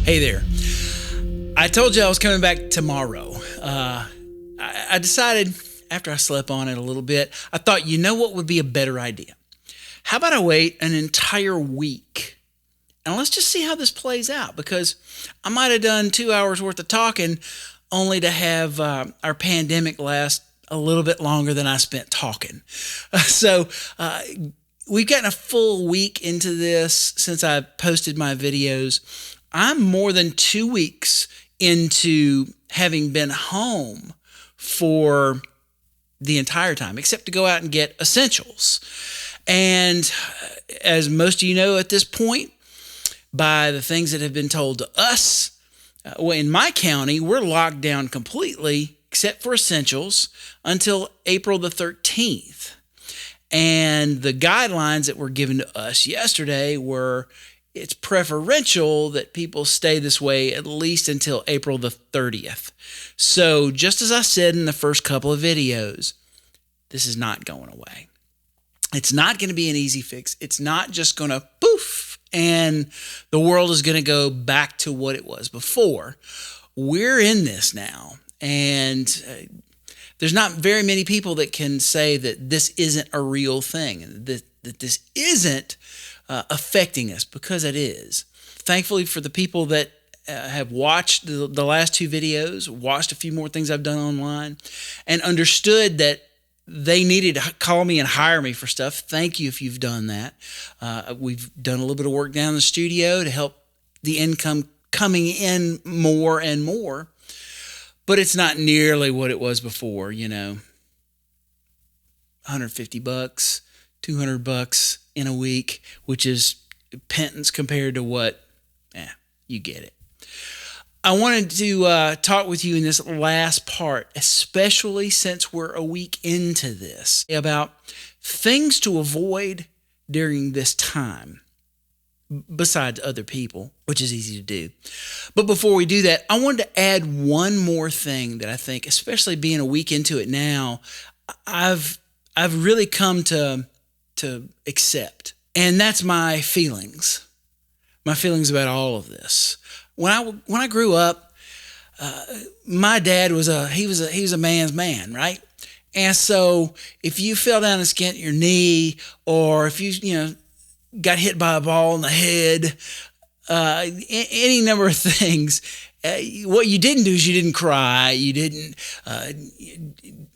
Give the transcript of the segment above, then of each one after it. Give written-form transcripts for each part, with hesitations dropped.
Hey there. I told you I was coming back tomorrow. I decided after I slept on it a little bit, I thought, you know what would be a better idea? How about I wait an entire week and let's just see how this plays out, because I might have done 2 hours worth of talking only to have our pandemic last a little bit longer than I spent talking. So we've gotten a full week into this since I posted my videos. I'm more than 2 weeks into having been home for the entire time, except to go out and get essentials. And as most of you know at this point, by the things that have been told to us, in my county, we're locked down completely, except for essentials, until April the 13th. And the guidelines that were given to us yesterday were it's preferential that people stay this way at least until April the 30th. So just as I said in the first couple of videos, this is not going away. It's not going to be an easy fix. It's not just going to poof and the world is going to go back to what it was before. We're in this now, and there's not very many people that can say that this isn't a real thing, that this isn't affecting us, because it is. Thankfully for the people that have watched the last 2 videos, watched a few more things I've done online, and understood that they needed to call me and hire me for stuff. Thank you if you've done that. We've done a little bit of work down in the studio to help the income coming in more and more, but it's not nearly what it was before, $150, $200 in a week, which is pittance compared to what, you get it. I wanted to talk with you in this last part, especially since we're a week into this, about things to avoid during this time, besides other people, which is easy to do. But before we do that, I wanted to add one more thing that I think, especially being a week into it now, I've really come to accept, and that's my feelings about all of this. When I grew up, my dad was a man's man, right? And so if you fell down and skinned your knee, or if you got hit by a ball in the head, any number of things, what you didn't do is you didn't cry, you didn't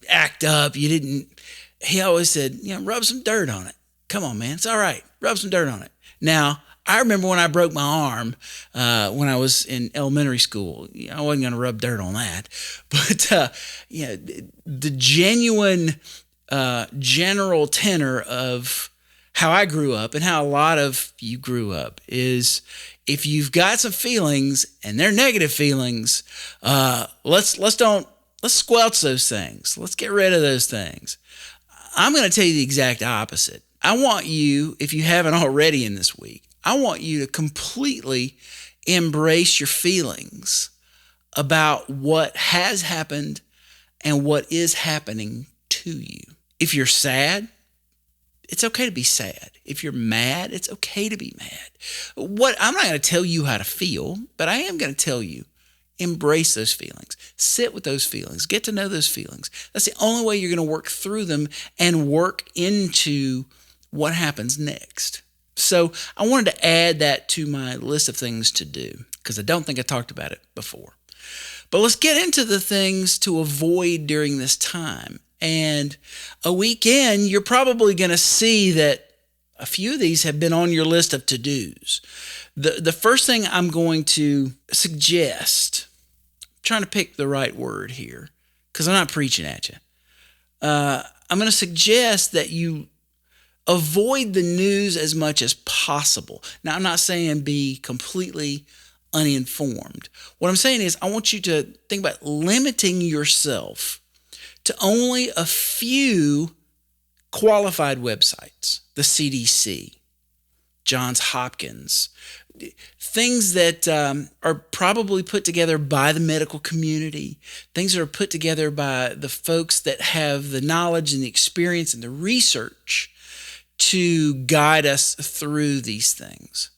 act up, he always said, rub some dirt on it. Come on, man, it's all right. Rub some dirt on it. Now, I remember when I broke my arm when I was in elementary school. I wasn't going to rub dirt on that. But the genuine general tenor of how I grew up and how a lot of you grew up is, if you've got some feelings and they're negative feelings, let's squelch those things. Let's get rid of those things. I'm going to tell you the exact opposite. I want you, if you haven't already in this week, I want you to completely embrace your feelings about what has happened and what is happening to you. If you're sad, it's okay to be sad. If you're mad, it's okay to be mad. I'm not going to tell you how to feel, but I am going to tell you, embrace those feelings. Sit with those feelings. Get to know those feelings. That's the only way you're going to work through them and work into what happens next. So I wanted to add that to my list of things to do, because I don't think I talked about it before. But let's get into the things to avoid during this time. And a weekend, you're probably going to see that a few of these have been on your list of to-dos. The first thing I'm going to suggest, I'm trying to pick the right word here, because I'm not preaching at you. I'm going to suggest that you avoid the news as much as possible. Now, I'm not saying be completely uninformed. What I'm saying is I want you to think about limiting yourself to only a few qualified websites, the CDC, Johns Hopkins, things that are probably put together by the medical community, things that are put together by the folks that have the knowledge and the experience and the research to guide us through these things.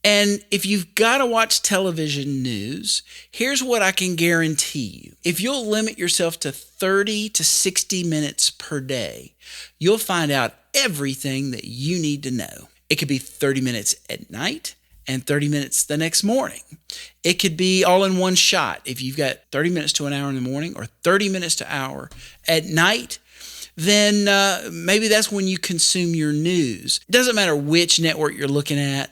And if you've got to watch television news, here's what I can guarantee you. If you'll limit yourself to 30 to 60 minutes per day, you'll find out everything that you need to know. It could be 30 minutes at night and 30 minutes the next morning. It could be all in one shot. If you've got 30 minutes to an hour in the morning or 30 minutes to an hour at night, then maybe that's when you consume your news. It doesn't matter which network you're looking at.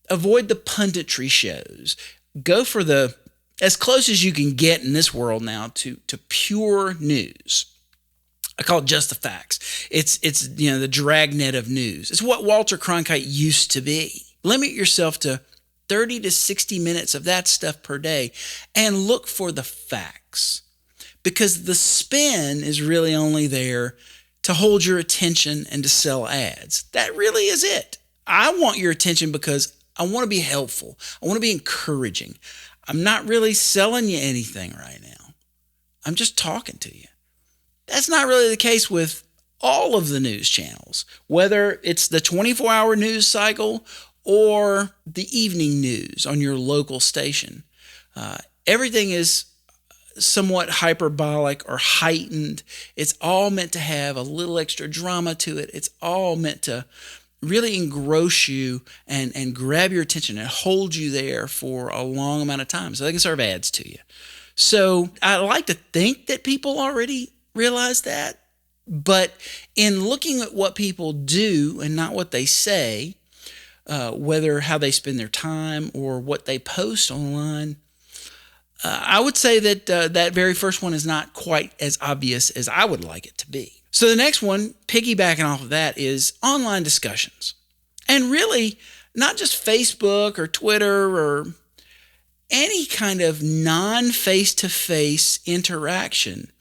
Avoid the punditry shows. Go for as close as you can get in this world now to pure news. I call it just the facts. It's the dragnet of news. It's what Walter Cronkite used to be. Limit yourself to 30 to 60 minutes of that stuff per day and look for the facts, because the spin is really only there to hold your attention and to sell ads. That really is it. I want your attention because I want to be helpful. I want to be encouraging. I'm not really selling you anything right now. I'm just talking to you. That's not really the case with all of the news channels, whether it's the 24-hour news cycle or the evening news on your local station. Everything is somewhat hyperbolic or heightened. It's all meant to have a little extra drama to it. It's all meant to really engross you and grab your attention and hold you there for a long amount of time so they can serve ads to you. So I like to think that people already realize that, but in looking at what people do and not what they say, whether how they spend their time or what they post online, I would say that that very first one is not quite as obvious as I would like it to be. So the next one, piggybacking off of that, is online discussions. And really, not just Facebook or Twitter or any kind of non-face-to-face interaction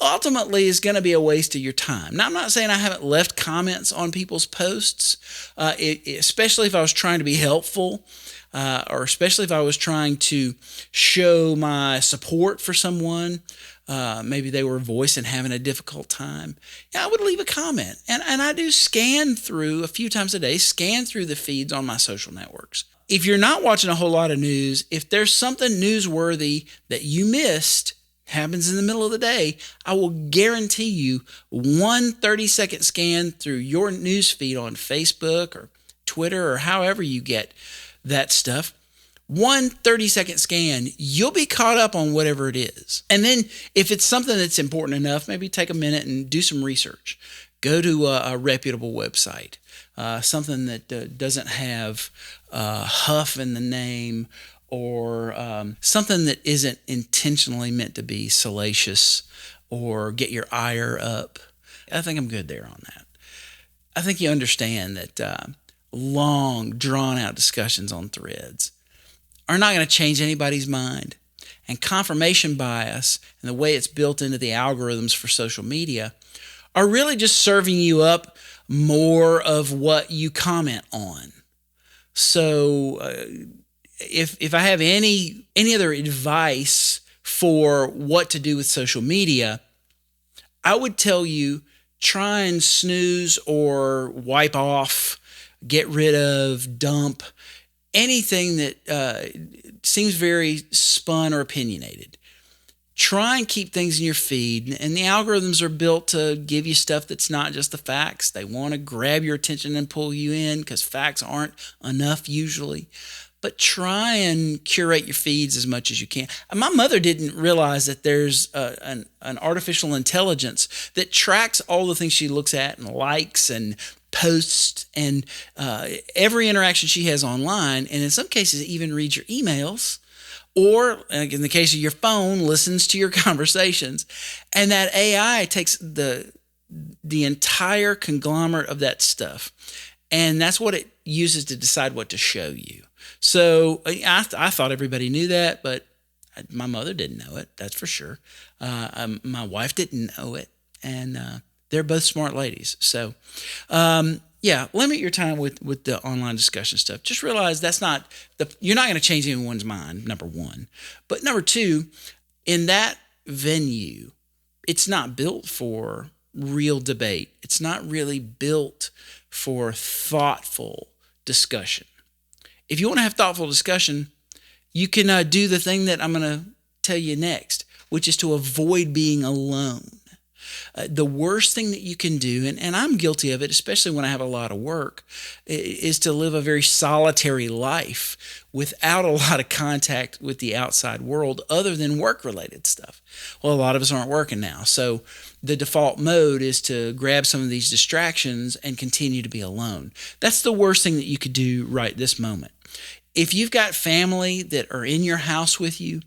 ultimately is going to be a waste of your time. Now, I'm not saying I haven't left comments on people's posts, especially if I was trying to be helpful, or especially if I was trying to show my support for someone. Maybe they were voicing having a difficult time. Yeah, I would leave a comment. And I do scan through a few times a day, scan through the feeds on my social networks. If you're not watching a whole lot of news, if there's something newsworthy that you missed, happens in the middle of the day, I will guarantee you one 30-second scan through your news feed on Facebook or Twitter or however you get that stuff. One 30-second scan, you'll be caught up on whatever it is. And then if it's something that's important enough, maybe take a minute and do some research. Go to a reputable website, something that doesn't have huff in the name, or something that isn't intentionally meant to be salacious or get your ire up. I think I'm good there on that. I think you understand that long, drawn-out discussions on threads are not going to change anybody's mind. And confirmation bias and the way it's built into the algorithms for social media are really just serving you up more of what you comment on. So if I have any other advice for what to do with social media, I would tell you try and snooze or wipe off, get rid of, dump anything that seems very spun or opinionated. Try and keep things in your feed, and the algorithms are built to give you stuff that's not just the facts. They want to grab your attention and pull you in because facts aren't enough usually. But try and curate your feeds as much as you can. My mother didn't realize that there's an artificial intelligence that tracks all the things she looks at and likes and posts and every interaction she has online, and in some cases even reads your emails, or in the case of your phone, listens to your conversations. And that AI takes the entire conglomerate of that stuff, and that's what it uses to decide what to show you. So I thought everybody knew that, but my mother didn't know it, that's for sure. My wife didn't know it, and they're both smart ladies. So limit your time with the online discussion stuff. Just realize you're not going to change anyone's mind, number one. But number two, in that venue, it's not built for real debate. It's not really built for thoughtful discussion. If you want to have thoughtful discussion, you can do the thing that I'm going to tell you next, which is to avoid being alone. The worst thing that you can do, and I'm guilty of it, especially when I have a lot of work, is to live a very solitary life without a lot of contact with the outside world other than work-related stuff. Well, a lot of us aren't working now, so the default mode is to grab some of these distractions and continue to be alone. That's the worst thing that you could do right this moment. If you've got family that are in your house with you,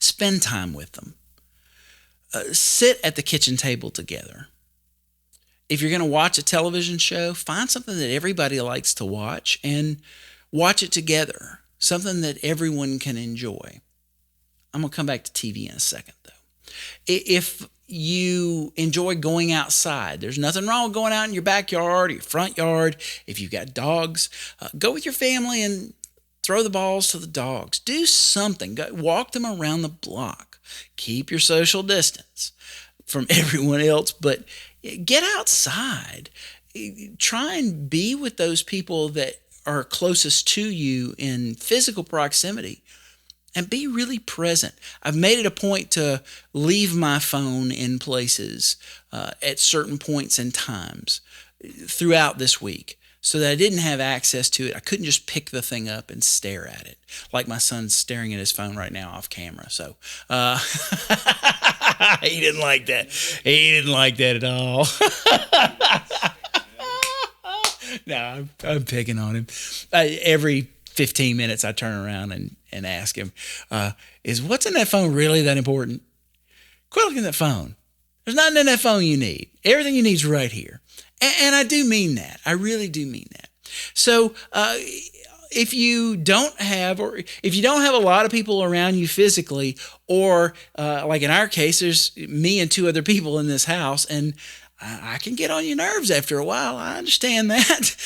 spend time with them. Sit at the kitchen table together. If you're going to watch a television show, find something that everybody likes to watch and watch it together. Something that everyone can enjoy. I'm going to come back to TV in a second, though. If you enjoy going outside, there's nothing wrong with going out in your backyard or your front yard. If you've got dogs, go with your family and throw the balls to the dogs. Do something. Walk them around the block. Keep your social distance from everyone else, but get outside. Try and be with those people that are closest to you in physical proximity and be really present. I've made it a point to leave my phone in places at certain points and times throughout this week, so that I didn't have access to it. I couldn't just pick the thing up and stare at it, like my son's staring at his phone right now off camera. So he didn't like that. He didn't like that at all. No, I'm picking on him. Every 15 minutes I turn around and ask him, is what's in that phone really that important? Quit looking at that phone. There's nothing in that phone you need. Everything you need is right here. And I do mean that. I really do mean that. So if you don't have a lot of people around you physically, or like in our case, there's me and two other people in this house, and I can get on your nerves after a while. I understand that.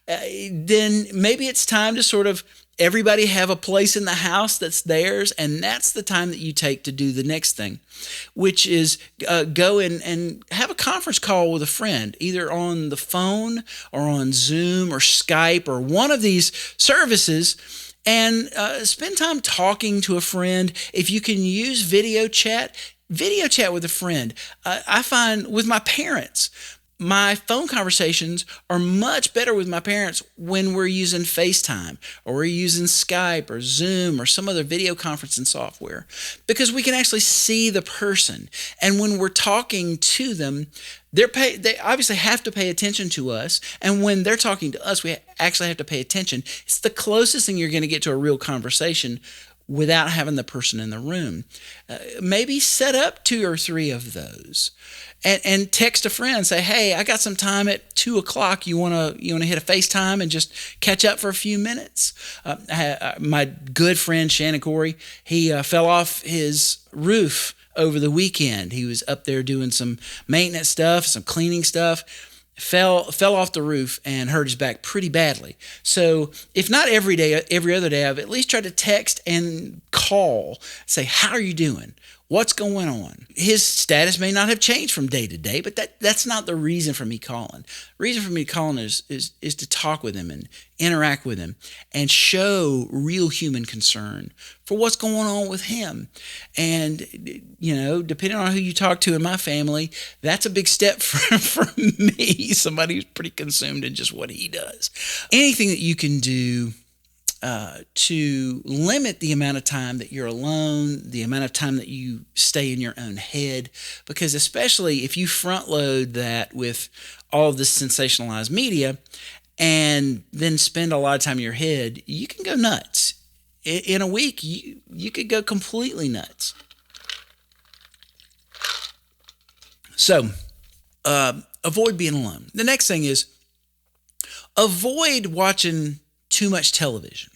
Then maybe it's time to sort of everybody have a place in the house that's theirs, and that's the time that you take to do the next thing, which is go and have a conference call with a friend, either on the phone or on Zoom or Skype or one of these services, and spend time talking to a friend. If you can use video chat with a friend. I find with my parents, my phone conversations are much better with my parents when we're using FaceTime or we're using Skype or Zoom or some other video conferencing software, because we can actually see the person. And when we're talking to them, they obviously have to pay attention to us. And when they're talking to us, we actually have to pay attention. It's the closest thing you're going to get to a real conversation without having the person in the room. Maybe set up 2 or 3 of those. And text a friend, say, hey, I got some time at 2:00. You wanna hit a FaceTime and just catch up for a few minutes? My good friend Shannon Corey, he fell off his roof over the weekend. He was up there doing some maintenance stuff, some cleaning stuff. Fell off the roof and hurt his back pretty badly. So if not every day, every other day, I've at least tried to text and call, say, how are you doing? What's going on? His status may not have changed from day to day, but that's not the reason for me calling. The reason for me calling is to talk with him and interact with him and show real human concern for what's going on with him. And, depending on who you talk to in my family, that's a big step for me, somebody who's pretty consumed in just what he does. Anything that you can do to limit the amount of time that you're alone, the amount of time that you stay in your own head, because especially if you front load that with all of this sensationalized media and then spend a lot of time in your head, you can go nuts. In a week, you could go completely nuts. So, avoid being alone. The next thing is avoid watching too much television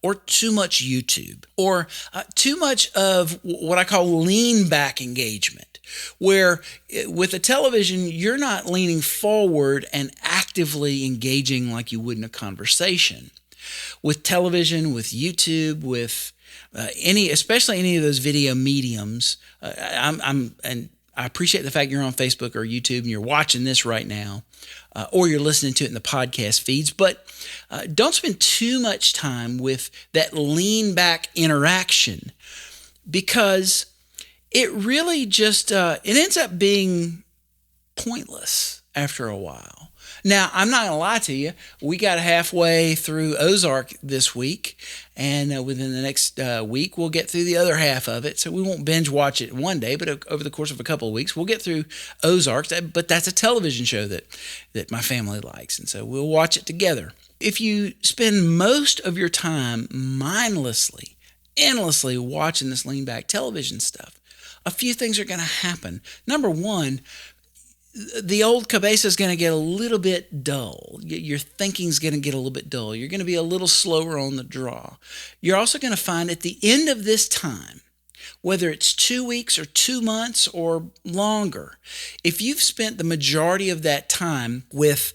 or too much YouTube or too much of what I call lean back engagement, where with a television, you're not leaning forward and actively engaging like you would in a conversation. With television, with YouTube, with especially any of those video mediums, I appreciate the fact you're on Facebook or YouTube and you're watching this right now, or you're listening to it in the podcast feeds. But don't spend too much time with that lean back interaction, because it really just it ends up being pointless after a while. Now, I'm not going to lie to you. We got halfway through Ozark this week, and within the next week, we'll get through the other half of it. So we won't binge watch it one day, but over the course of a couple of weeks, we'll get through Ozark. But that's a television show that my family likes, and so we'll watch it together. If you spend most of your time mindlessly, endlessly watching this lean back television stuff, a few things are going to happen. Number one, the old cabeza is going to get a little bit dull. Your thinking's going to get a little bit dull. You're going to be a little slower on the draw. You're also going to find at the end of this time, whether it's 2 weeks or 2 months or longer, if you've spent the majority of that time with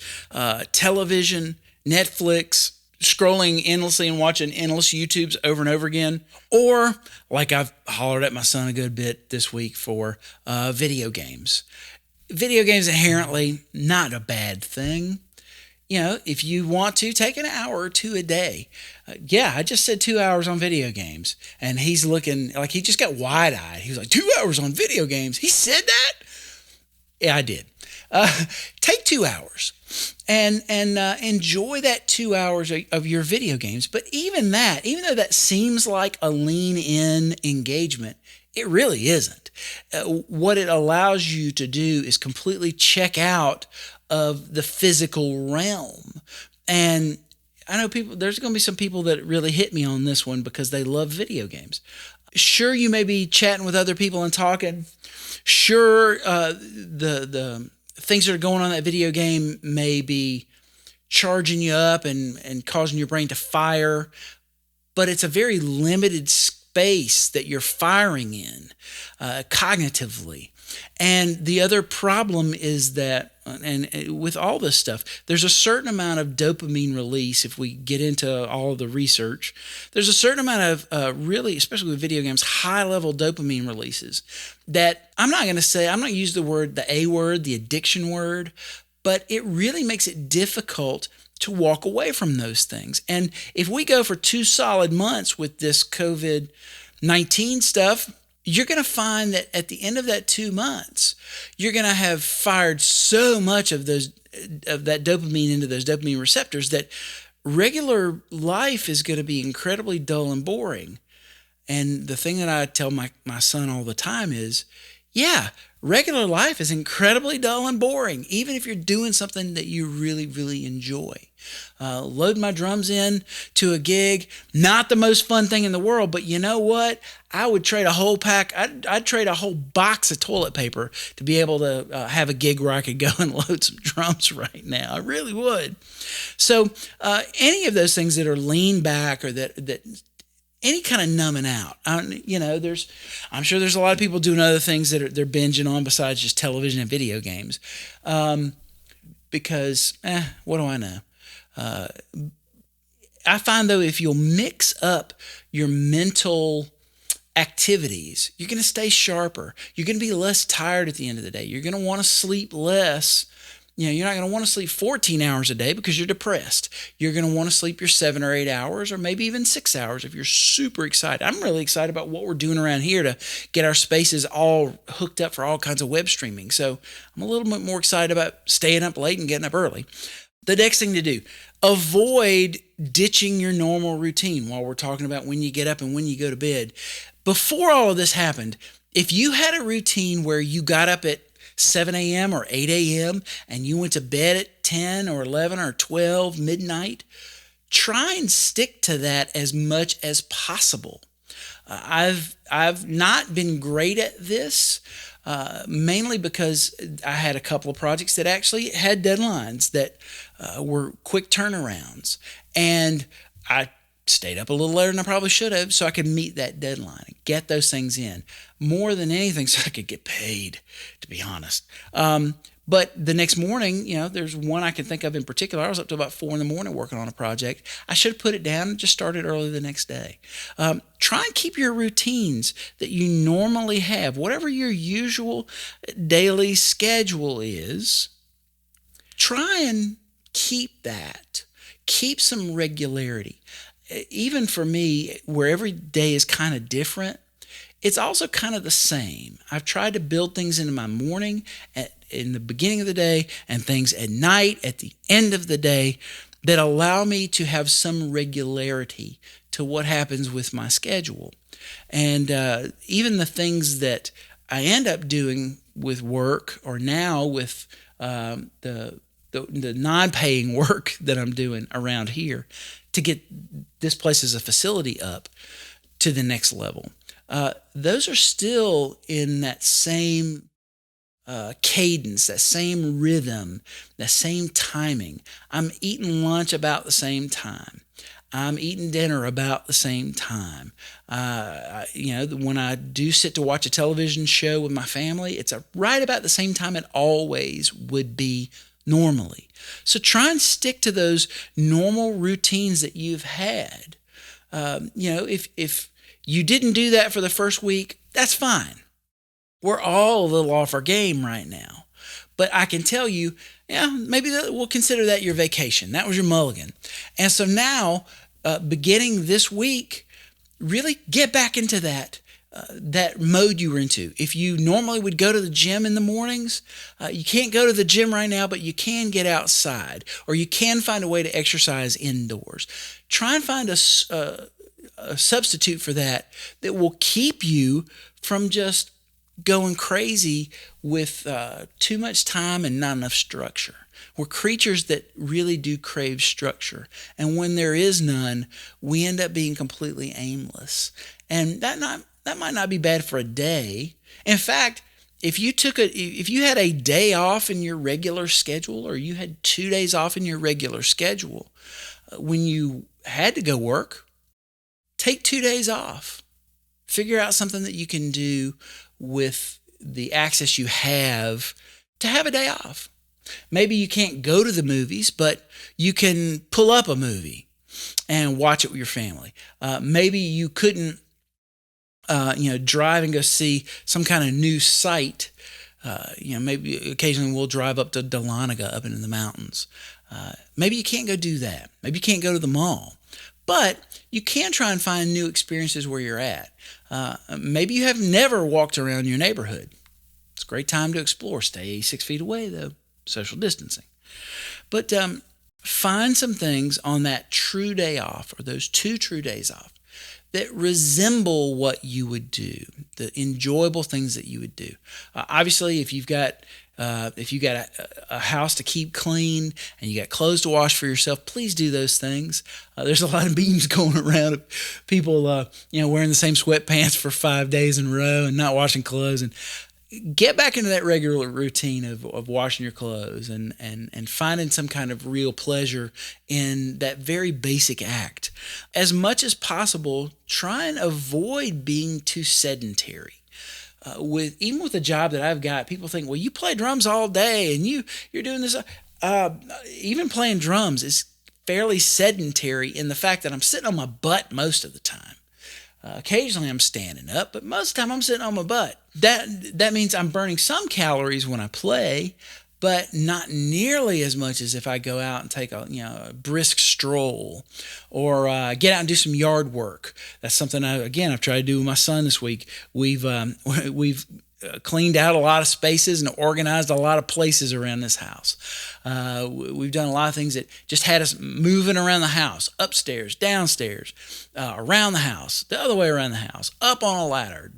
television, Netflix, scrolling endlessly and watching endless YouTubes over and over again, or like I've hollered at my son a good bit this week for video games. Video games inherently not a bad thing. You know, if you want to, take an hour or two a day. I just said 2 hours on video games. And he's looking like he just got wide-eyed. He was like, 2 hours on video games? He said that? Yeah, I did. Take 2 hours and enjoy that 2 hours of your video games. But even though that seems like a lean-in engagement, it really isn't. What it allows you to do is completely check out of the physical realm. And I know there's going to be some people that really hit me on this one because they love video games. Sure, you may be chatting with other people and talking. Sure, the things that are going on in that video game may be charging you up and causing your brain to fire, but it's a very limited space that you're firing in cognitively. And the other problem is that, and with all this stuff, there's a certain amount of dopamine release. If we get into all of the research, there's a certain amount of really, especially with video games, high-level dopamine releases that I'm not going to use the A word, the addiction word, but it really makes it difficult to walk away from those things. And if we go for 2 solid months with this COVID-19 stuff, you're going to find that at the end of that 2 months, you're going to have fired so much of that dopamine into those dopamine receptors that regular life is going to be incredibly dull and boring. And the thing that I tell my son all the time is, regular life is incredibly dull and boring, even if you're doing something that you really, really enjoy. Load my drums in to a gig, not the most fun thing in the world, but you know what? I would trade a whole I'd trade a whole box of toilet paper to be able to have a gig where I could go and load some drums right now. I really would. So any of those things that are lean back or that any kind of numbing out. I'm sure there's a lot of people doing other things that they're binging on besides just television and video games. Because, what do I know? I find, though, if you'll mix up your mental activities, you're going to stay sharper. You're going to be less tired at the end of the day. You're going to want to sleep less. You're not going to want to sleep 14 hours a day because you're depressed. You're going to want to sleep your 7 or 8 hours or maybe even 6 hours if you're super excited. I'm really excited about what we're doing around here to get our spaces all hooked up for all kinds of web streaming. So I'm a little bit more excited about staying up late and getting up early. The next thing to do, avoid ditching your normal routine while we're talking about when you get up and when you go to bed. Before all of this happened, if you had a routine where you got up at 7 a.m. or 8 a.m. and you went to bed at 10 or 11 or 12 midnight, try and stick to that as much as possible. I've not been great at this, mainly because I had a couple of projects that actually had deadlines that were quick turnarounds. And I stayed up a little later than I probably should have so I could meet that deadline and get those things in. More than anything so I could get paid, to be honest. But the next morning, there's one I can think of in particular. I was up to about 4 a.m. working on a project. I should have put it down and just started early the next day. Try and keep your routines that you normally have, whatever your usual daily schedule is. Try and keep that. Keep some regularity. Even for me, where every day is kind of different, it's also kind of the same. I've tried to build things into my morning in the beginning of the day and things at night at the end of the day that allow me to have some regularity to what happens with my schedule. And even the things that I end up doing with work, or now with the non-paying work that I'm doing around here to get this place as a facility up to the next level. Those are still in that same cadence, that same rhythm, that same timing. I'm eating lunch about the same time. I'm eating dinner about the same time. When I do sit to watch a television show with my family, it's right about the same time it always would be normally. So try and stick to those normal routines that you've had. If you didn't do that for the first week, that's fine. We're all a little off our game right now. But I can tell you, maybe we'll consider that your vacation. That was your mulligan. And so now, beginning this week, really get back into that mode you were into. If you normally would go to the gym in the mornings, you can't go to the gym right now, but you can get outside, or you can find a way to exercise indoors. Try and find a substitute for that will keep you from just going crazy with too much time and not enough structure. We're creatures that really do crave structure. And when there is none, we end up being completely aimless. And that might not be bad for a day. In fact, if you had a day off in your regular schedule, or you had 2 days off in your regular schedule, when you had to go work, take 2 days off. Figure out something that you can do with the access you have to have a day off. Maybe you can't go to the movies, but you can pull up a movie and watch it with your family. Maybe you couldn't, drive and go see some kind of new site. Maybe occasionally we'll drive up to Dahlonega up into the mountains. Maybe you can't go do that. Maybe you can't go to the mall. But you can try and find new experiences where you're at. Maybe you have never walked around your neighborhood. It's a great time to explore. Stay 6 feet away, though. Social distancing. But find some things on that true day off, or those 2 true days off, that resemble what you would do, the enjoyable things that you would do. Obviously, if you've got a house to keep clean and you got clothes to wash for yourself, please do those things. There's a lot of memes going around of people, wearing the same sweatpants for 5 days in a row and not washing clothes. And get back into that regular routine of washing your clothes and finding some kind of real pleasure in that very basic act. As much as possible, try and avoid being too sedentary. Even with the job that I've got, people think, well, you play drums all day and you're doing this. Even playing drums is fairly sedentary in the fact that I'm sitting on my butt most of the time. Occasionally I'm standing up, but most of the time I'm sitting on my butt. That means I'm burning some calories when I play, but not nearly as much as if I go out and take a brisk stroll, or get out and do some yard work. That's something I've tried to do with my son this week. We've cleaned out a lot of spaces and organized a lot of places around this house. We've done a lot of things that just had us moving around the house, upstairs, downstairs, around the house, the other way around the house, up on a ladder,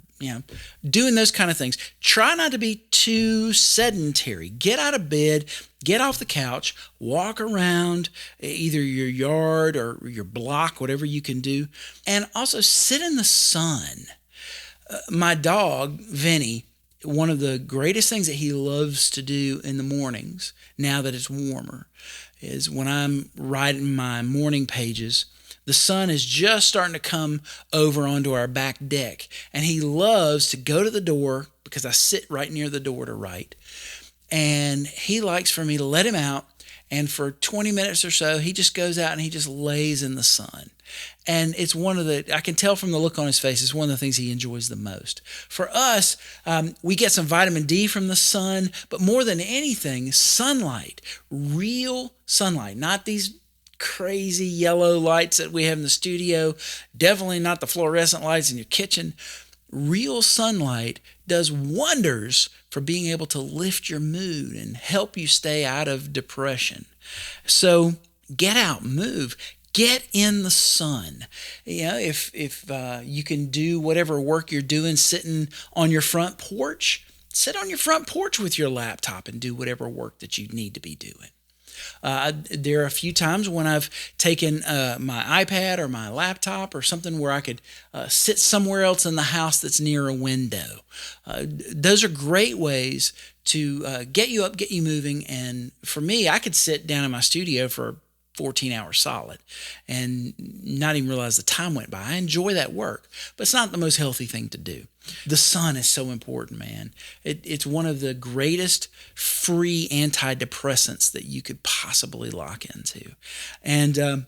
doing those kind of things. Try not to be too sedentary. Get out of bed, get off the couch, walk around either your yard or your block, whatever you can do, and also sit in the sun. My dog, Vinny, one of the greatest things that he loves to do in the mornings, now that it's warmer, is when I'm writing my morning pages, the sun is just starting to come over onto our back deck, and he loves to go to the door, because I sit right near the door to write, and he likes for me to let him out. And for 20 minutes or so, he just goes out and he just lays in the sun. And it's I can tell from the look on his face, it's one of the things he enjoys the most. For us, we get some vitamin D from the sun, but more than anything, sunlight, real sunlight, not these crazy yellow lights that we have in the studio, definitely not the fluorescent lights in your kitchen. Real sunlight does wonders for being able to lift your mood and help you stay out of depression. So get out, move, get in the sun. If you can do whatever work you're doing sitting on your front porch, sit on your front porch with your laptop and do whatever work that you need to be doing. There are a few times when I've taken my iPad or my laptop or something where I could sit somewhere else in the house that's near a window. Those are great ways to get you up, get you moving. And for me, I could sit down in my studio for 14 hours solid and not even realize the time went by. I enjoy that work, but it's not the most healthy thing to do. The sun is so important, man. It's one of the greatest free antidepressants that you could possibly lock into. And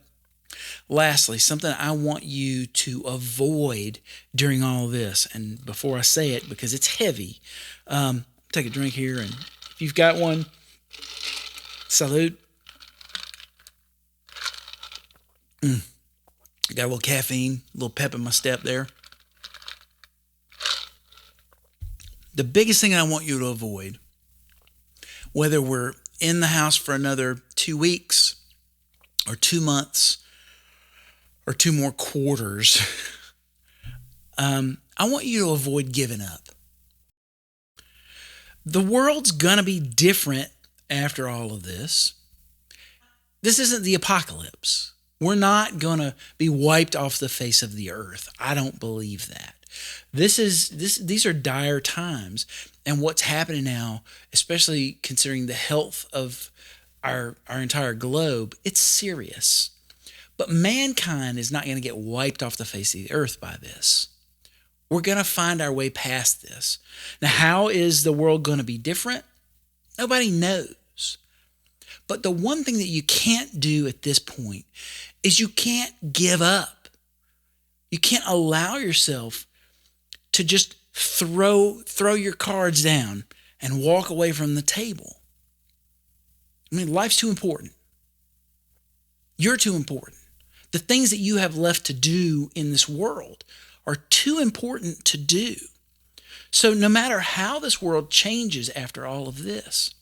lastly, something I want you to avoid during all this, and before I say it, because it's heavy, take a drink here, and if you've got one, salute. Got a little caffeine, a little pep in my step there. The biggest thing I want you to avoid, whether we're in the house for another 2 weeks or 2 months or 2 more quarters, I want you to avoid giving up. The world's going to be different after all of this. This isn't the apocalypse. We're not going to be wiped off the face of the earth. I don't believe that. These are dire times, and what's happening now, especially considering the health of our entire globe, it's serious. But mankind is not going to get wiped off the face of the earth by this. We're going to find our way past this. Now, how is the world going to be different? Nobody knows. But the one thing that you can't do at this point is you can't give up. You can't allow yourself to just throw your cards down and walk away from the table. I mean, life's too important. You're too important. The things that you have left to do in this world are too important to do. So no matter how this world changes after all of this,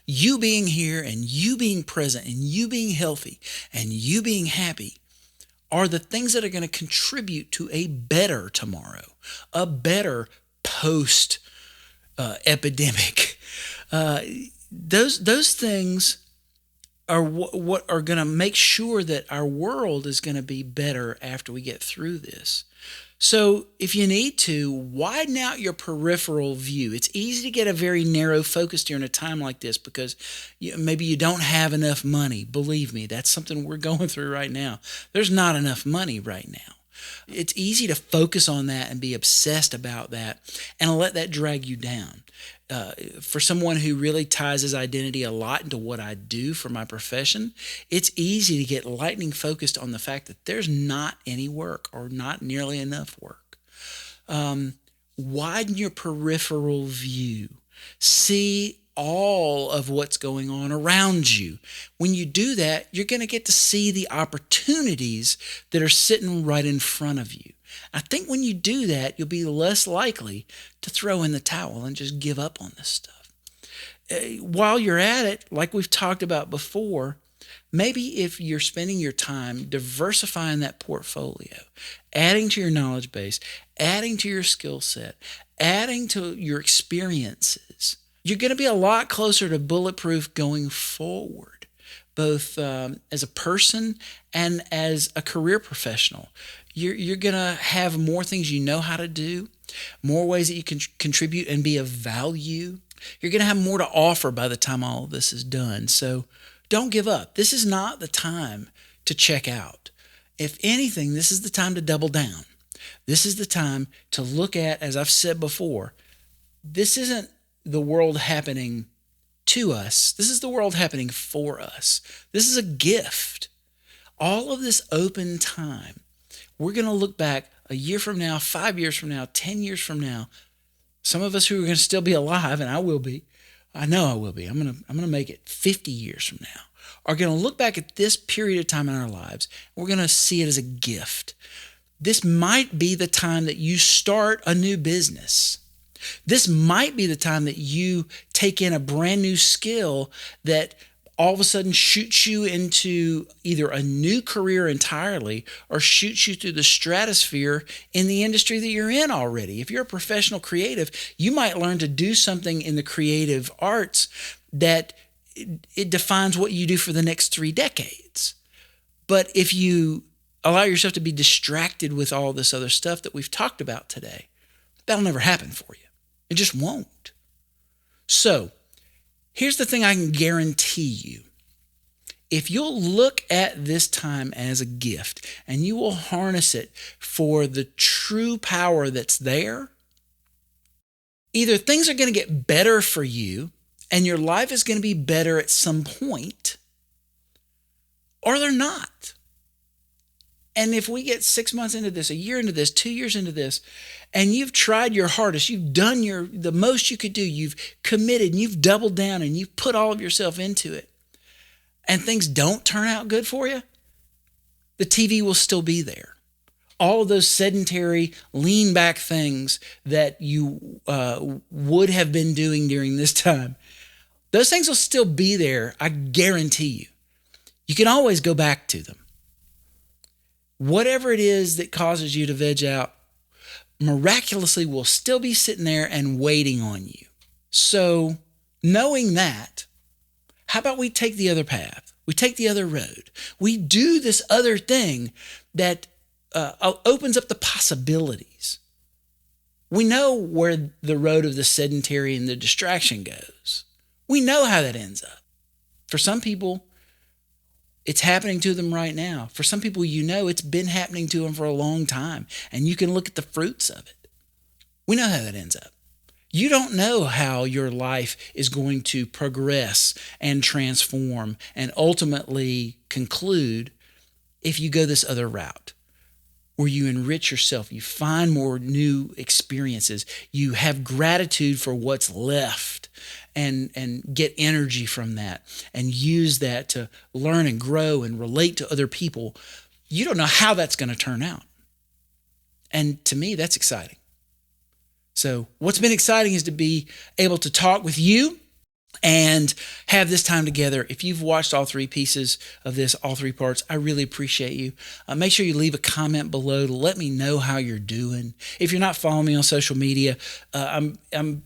you being here and you being present and you being healthy and you being happy are the things that are going to contribute to a better tomorrow, a better post epidemic. Those things are what are going to make sure that our world is going to be better after we get through this. So if you need to, widen out your peripheral view. It's easy to get a very narrow focus during a time like this because maybe you don't have enough money. Believe me, that's something we're going through right now. There's not enough money right now. It's easy to focus on that and be obsessed about that and let that drag you down. For someone who really ties his identity a lot into what I do for my profession, it's easy to get lightning focused on the fact that there's not any work or not nearly enough work. Widen your peripheral view. See all of what's going on around you. When you do that, you're going to get to see the opportunities that are sitting right in front of you. I think when you do that, you'll be less likely to throw in the towel and just give up on this stuff. While you're at it, like we've talked about before, maybe if you're spending your time diversifying that portfolio, adding to your knowledge base, adding to your skill set, adding to your experiences, you're going to be a lot closer to bulletproof going forward, both as a person and as a career professional. You're going to have more things you know how to do, more ways that you can contribute and be of value. You're going to have more to offer by the time all of this is done. So don't give up. This is not the time to check out. If anything, this is the time to double down. This is the time to look at, as I've said before, this isn't the world happening to us. This is the world happening for us. This is a gift. All of this open time, we're going to look back a year from now, 5 years from now, 10 years from now. Some of us who are going to still be alive, and I will be. I know I will be. I'm going to make it 50 years from now, are going to look back at this period of time in our lives. We're going to see it as a gift. This might be the time that you start a new business. This might be the time that you take in a brand new skill that all of a sudden shoots you into either a new career entirely or shoots you through the stratosphere in the industry that you're in already. If you're a professional creative, you might learn to do something in the creative arts that it defines what you do for the next 3 decades. But if you allow yourself to be distracted with all this other stuff that we've talked about today, that'll never happen for you. It just won't. So here's the thing I can guarantee you. If you'll look at this time as a gift and you will harness it for the true power that's there, either things are going to get better for you and your life is going to be better at some point, or they're not. And if we get 6 months into this, a year into this, 2 years into this, and you've tried your hardest, you've done the most you could do, you've committed, and you've doubled down, and you've put all of yourself into it, and things don't turn out good for you, the TV will still be there. All of those sedentary, lean back things that you would have been doing during this time, those things will still be there, I guarantee you. You can always go back to them. Whatever it is that causes you to veg out, miraculously will still be sitting there and waiting on you. So knowing that, how about we take the other path? We take the other road. We do this other thing that opens up the possibilities. We know where the road of the sedentary and the distraction goes. We know how that ends up. For some people, it's happening to them right now. For some people, it's been happening to them for a long time, and you can look at the fruits of it. We know how that ends up. You don't know how your life is going to progress and transform and ultimately conclude if you go this other route, where you enrich yourself, you find more new experiences, you have gratitude for what's left, and get energy from that and use that to learn and grow and relate to other people. You don't know how that's going to turn out. And to me, that's exciting. So what's been exciting is to be able to talk with you and have this time together. If you've watched all 3 pieces of this, all 3 parts, I really appreciate you. Make sure you leave a comment below to let me know how you're doing. If you're not following me on social media, I'm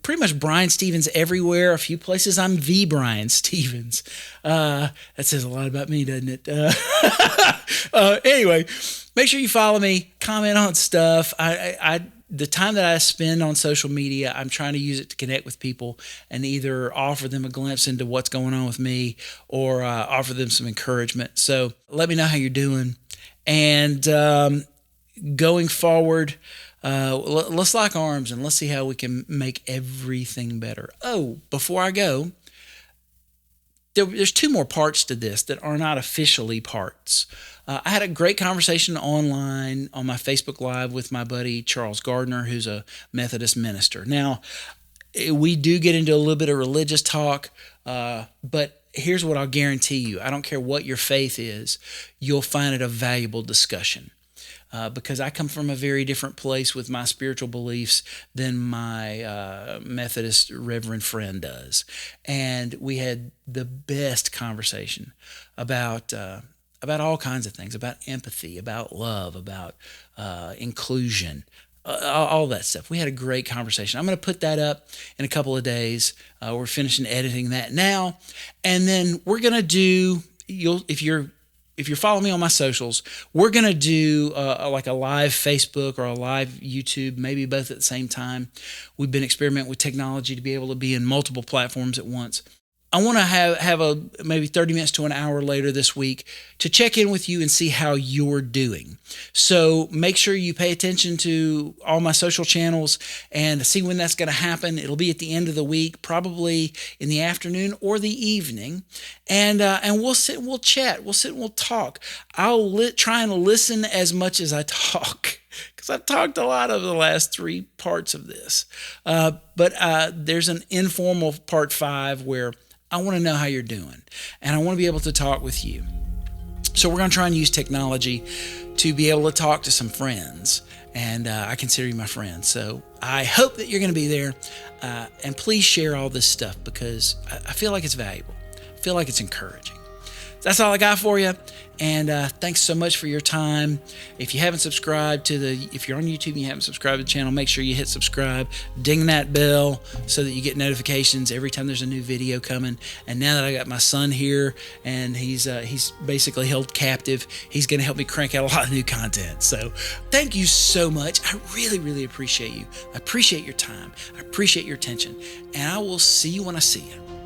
pretty much Brian Stevens everywhere. A few places I'm the Brian Stevens. That says a lot about me, doesn't it? Anyway, make sure you follow me, comment on stuff. The time that I spend on social media, I'm trying to use it to connect with people and either offer them a glimpse into what's going on with me or offer them some encouragement. So let me know how you're doing. And going forward, let's lock arms and let's see how we can make everything better. Oh, before I go, there's 2 more parts to this that are not officially parts. I had a great conversation online on my Facebook Live with my buddy Charles Gardner, who's a Methodist minister. Now, we do get into a little bit of religious talk, but here's what I'll guarantee you. I don't care what your faith is, you'll find it a valuable discussion. Because I come from a very different place with my spiritual beliefs than my Methodist reverend friend does. And we had the best conversation about all kinds of things, about empathy, about love, about inclusion, all that stuff. We had a great conversation. I'm going to put that up in a couple of days. We're finishing editing that now. And then we're going to do, if you're following me on my socials, we're going to do like a live Facebook or a live YouTube, maybe both at the same time. We've been experimenting with technology to be able to be in multiple platforms at once. I want to have a maybe 30 minutes to an hour later this week to check in with you and see how you're doing. So make sure you pay attention to all my social channels and see when that's going to happen. It'll be at the end of the week, probably in the afternoon or the evening, and we'll sit and we'll chat. We'll sit and we'll talk. I'll try and listen as much as I talk, because I've talked a lot over the last 3 parts of this. But there's an informal part 5 where I want to know how you're doing, and I want to be able to talk with you. So we're going to try and use technology to be able to talk to some friends, and I consider you my friend. So I hope that you're going to be there, and please share all this stuff, because I feel like it's valuable. I feel like it's encouraging. That's all I got for you. And thanks so much for your time. If you haven't subscribed if you're on YouTube and you haven't subscribed to the channel, make sure you hit subscribe, ding that bell so that you get notifications every time there's a new video coming. And now that I got my son here and he's basically held captive, he's going to help me crank out a lot of new content. So thank you so much. I really, really appreciate you. I appreciate your time. I appreciate your attention. And I will see you when I see you.